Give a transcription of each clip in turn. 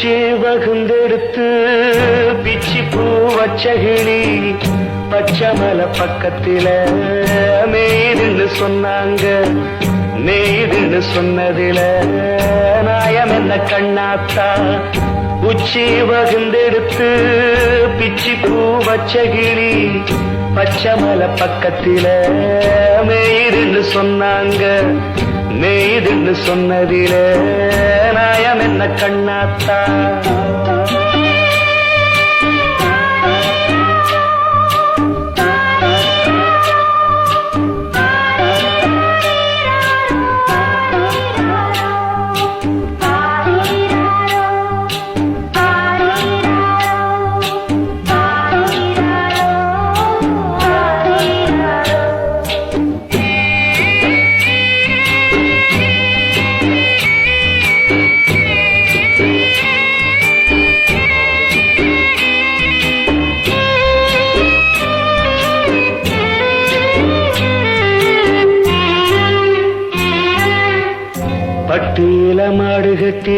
உச்சி வகுந்தெடுத்து பிச்சி பூ வச்சகிளி பச்சமலை பக்கத்தில மேதுன்னு சொன்னாங்க. மேதுன்னு சொன்னதில நாயம் என்ன கண்ணாத்தா. உச்சி வகுந்தெடுத்து பிச்சி பூ வச்சகிளி பச்சமலை பக்கத்தில மேதுன்னு சொன்னாங்க. மேதுன்னு சொன்னதில நாயம் என்ன கண்ணாத்தா. பட்டியில மாடு கட்டி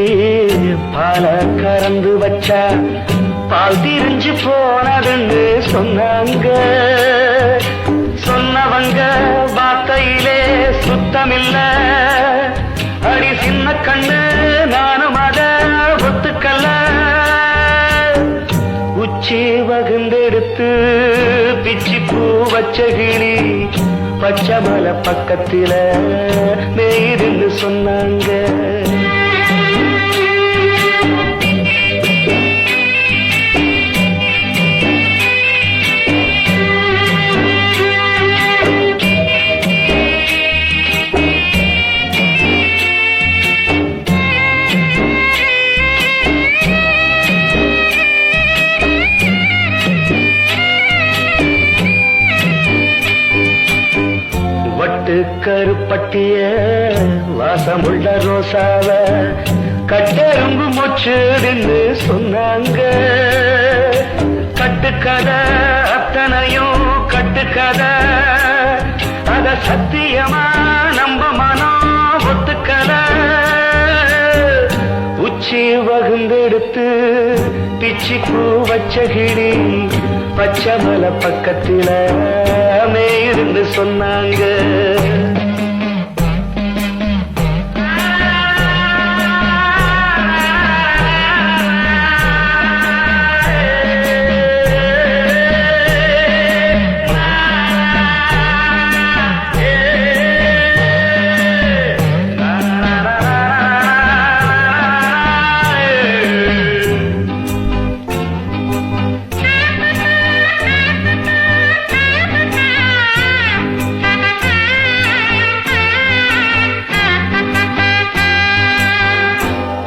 பால கறந்து வச்சா பால் திரிஞ்சு போனதுன்னு சொன்னாங்க. சொன்னவங்க வார்த்தையிலே சுத்தமில்ல. அடி சின்ன கண்ணு நானும் அத ஒத்துக்கல்ல. உச்சி வகுந்தெடுத்து பிச்சி பூ வச்சகிளி பச்சமலை பக்கத்தில மேதுன்னு சொன்னாங்க. கருப்பட்டிய வாசமுள்ள ரோசாவ கட்டெரும்பு மொச்சுடுன்னு சொன்னாங்க. கட்டுக்கதை அத்தனையும் கட்டுக்கதை. அத சத்தியமா நம்ப மனம் ஒத்துக்கல. உச்சி வகுந்தெடுத்து பிச்சி பூ வச்சகிளி பச்சமலை பக்கத்தில மேதுன்னு சொன்னாங்க.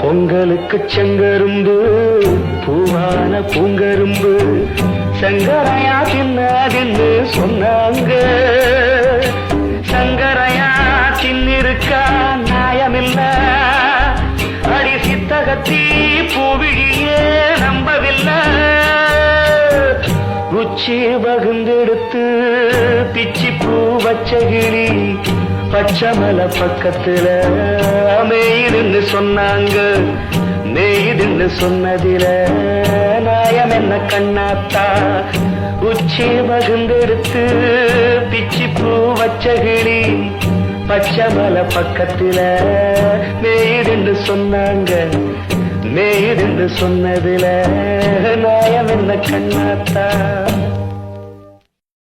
பொங்கலுக்கு செங்கரும்பு பூவான பூங்கரும்பு சங்கரையா தின்னாதின்னு சொன்னாங்க. சங்கரையா தின்னிருக்கா நியாயமில்ல. அடி சித்தகத்தி பூவிழியே நம்பவில்லை. உச்சி வகுந்தெடுத்து பிச்சி பூ வச்சகிளி பச்சமலை பக்கத்தில மேதுன்னு சொன்னாங்க. மேதுன்னு சொன்னதில நாயம் என்ன கண்ணாத்தா. உச்சி வகுந்தெடுத்து பிச்சி பூ வச்சகிளி பச்சமலை பக்கத்தில மேதுன்னு சொன்னாங்க. மேதுன்னு சொன்னதில நாயம் என்ன கண்ணாத்தா.